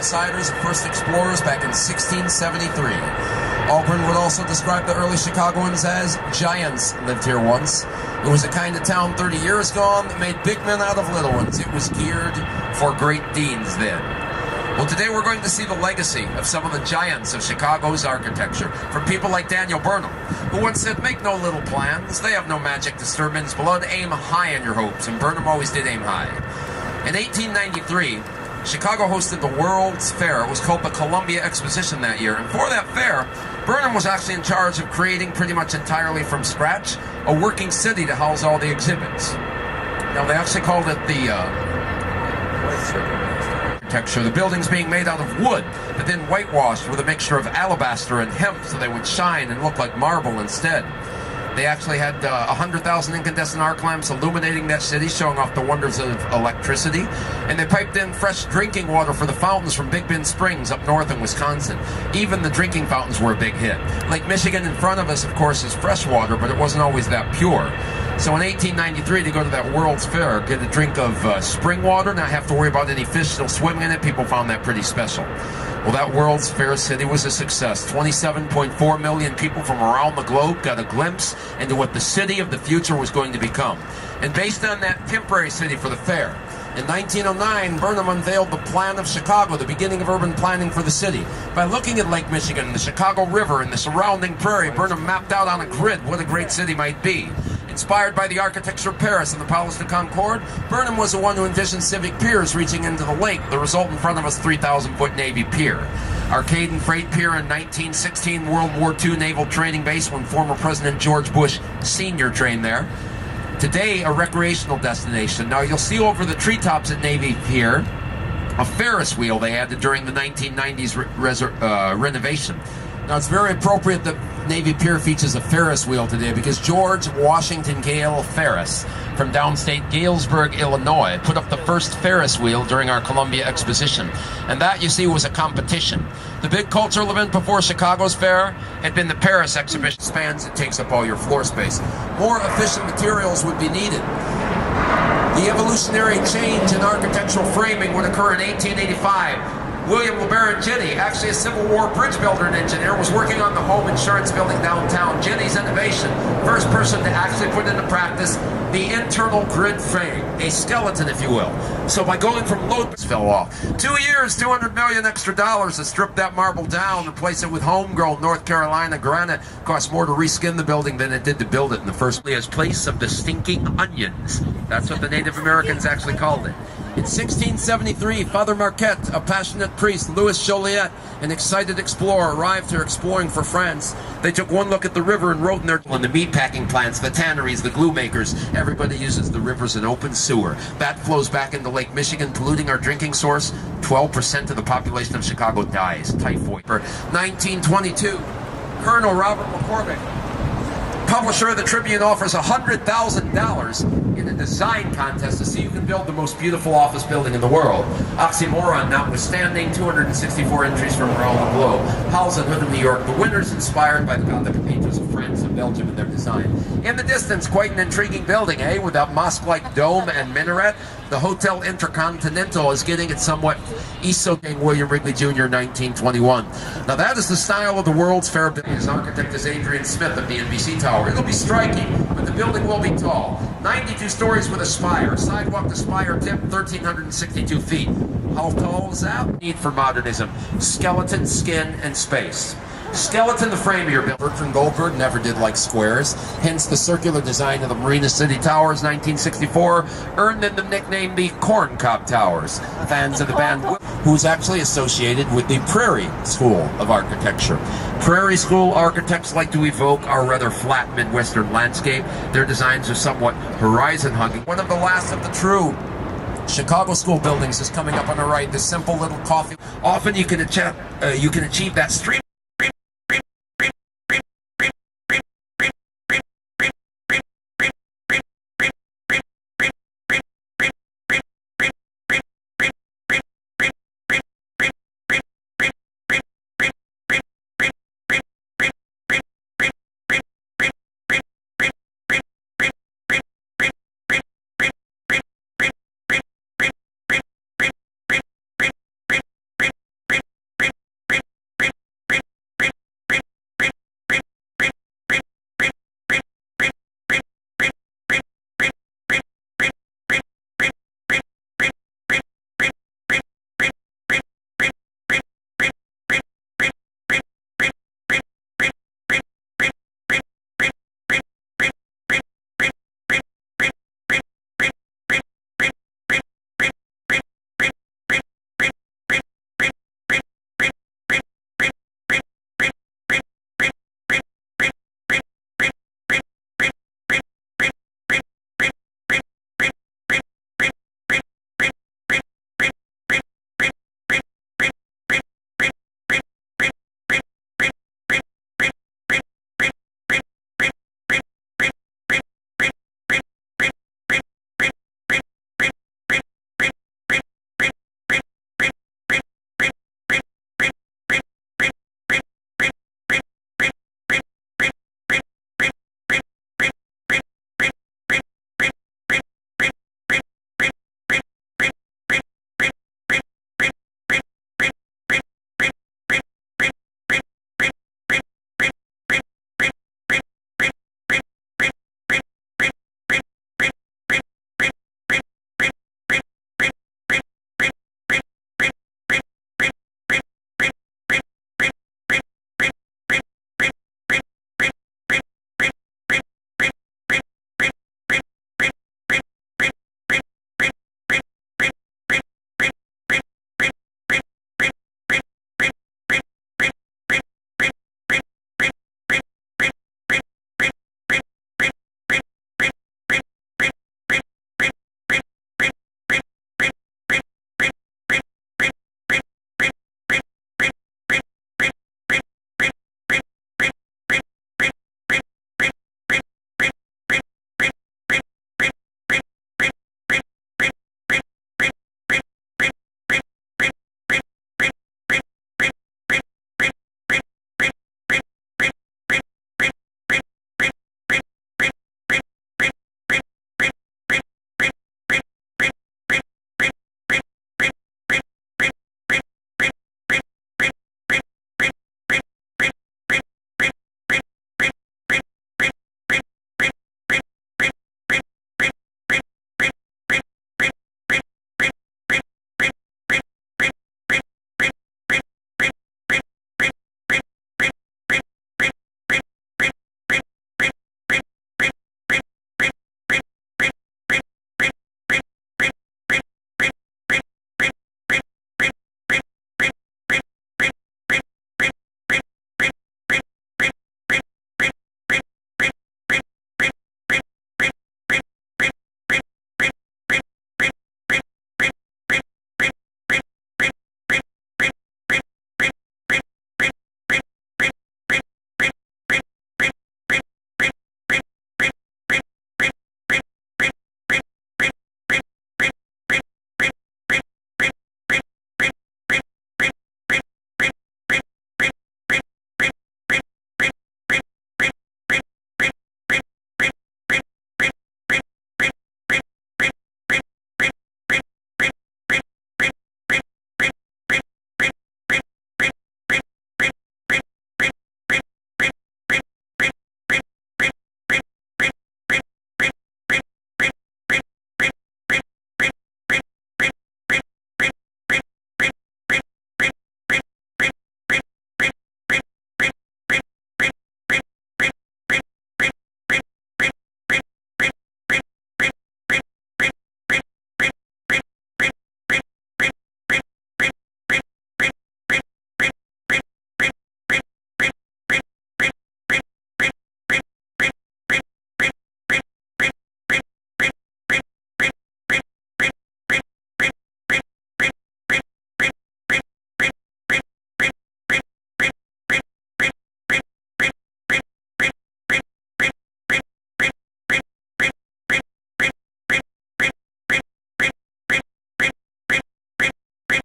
outsiders and first explorers back in 1673. Albrin would also describe the early Chicagoans as giants lived here once. It was a kind of town 30 years gone that made big men out of little ones. It was geared for great deeds then. Well, today we're going to see the legacy of some of the giants of Chicago's architecture, from people like Daniel Burnham, who once said, "Make no little plans, they have no magic to stir men's blood, aim high in your hopes," and Burnham always did aim high. In 1893, Chicago hosted the World's Fair. It was called the Columbia Exposition that year, and for that fair, Burnham was actually in charge of creating pretty much entirely from scratch a working city to house all the exhibits. Now, they actually called it the architecture. The buildings being made out of wood, but then whitewashed with a mixture of alabaster and hemp so they would shine and look like marble instead. They actually had 100,000 incandescent arc lamps illuminating that city, showing off the wonders of electricity. And they piped in fresh drinking water for the fountains from Big Bend Springs up north in Wisconsin. Even the drinking fountains were a big hit. Lake Michigan in front of us, of course, is fresh water, but it wasn't always that pure. So in 1893, to go to that World's Fair, get a drink of spring water, not have to worry about any fish still swimming in it, people found that pretty special. Well, that World's Fair city was a success. 27.4 million people from around the globe got a glimpse into what the city of the future was going to become. And based on that temporary city for the fair, in 1909, Burnham unveiled the plan of Chicago, the beginning of urban planning for the city. By looking at Lake Michigan, the Chicago River, and the surrounding prairie, Burnham mapped out on a grid what a great city might be. Inspired by the architecture of Paris and the Palace de Concorde, Burnham was the one who envisioned civic piers reaching into the lake. The result in front of us, 3,000-foot Navy Pier. Arcade and Freight Pier in 1916, World War II Naval Training Base when former President George Bush Sr. trained there. Today, a recreational destination. Now, you'll see over the treetops at Navy Pier a Ferris wheel they added during the 1990s renovation. Now, it's very appropriate that Navy Pier features a Ferris wheel today because George Washington Gale Ferris from downstate Galesburg, Illinois, put up the first Ferris wheel during our Columbia Exposition. And that, you see, was a competition. The big cultural event before Chicago's fair had been the Paris exhibition. Spans, it takes up all your floor space. More efficient materials would be needed. The evolutionary change in architectural framing would occur in 1885. William LeBaron Jenney, actually a Civil War bridge builder and engineer, was working on the home insurance building downtown. Jenney's innovation, first person to actually put into practice the internal grid frame, a skeleton, if you will. So by going from load, fell off. 2 years, $200 million extra dollars to strip that marble down, replace it with homegrown North Carolina granite. Cost more to reskin the building than it did to build it in the first place. Place of the stinking onions. That's what the Native Americans actually called it. In 1673, Father Marquette, a passionate priest, Louis Joliet, an excited explorer, arrived here exploring for France. They took one look at the river and wrote in their on the meatpacking plants, the tanneries, the glue makers. Everybody uses the river as an open sewer. That flows back into Lake Michigan, polluting our drinking source. 12% of the population of Chicago dies. Typhoid. For 1922, Colonel Robert McCormick, publisher of the Tribune, offers $100,000 in a design contest to see who can build the most beautiful office building in the world. Oxymoron notwithstanding, 264 entries from around the globe. Howells and Hood of New York. The winners inspired by the Gothic painters of France and Belgium in their design. In the distance, quite an intriguing building, eh? With that mosque-like dome and minaret. The Hotel Intercontinental is getting it somewhat esoteric. William Wrigley Jr., 1921. Now that is the style of the World's Fair building. His architect is Adrian Smith of the NBC Tower. It'll be striking, but the building will be tall. 92 stories with a spire. Sidewalk to spire tip, 1,362 feet. How tall is that? Need for modernism. Skeleton, skin, and space. Skeleton, the frame of your building. Bertrand Goldberg never did like squares, hence the circular design of the Marina City Towers, 1964, earned them the nickname the Corncob Towers. Fans of the band, who's actually associated with the Prairie School of Architecture. Prairie School architects like to evoke our rather flat Midwestern landscape. Their designs are somewhat horizon-hugging. One of the last of the true Chicago school buildings is coming up on the right. This simple little coffee. Often you can achieve that stream.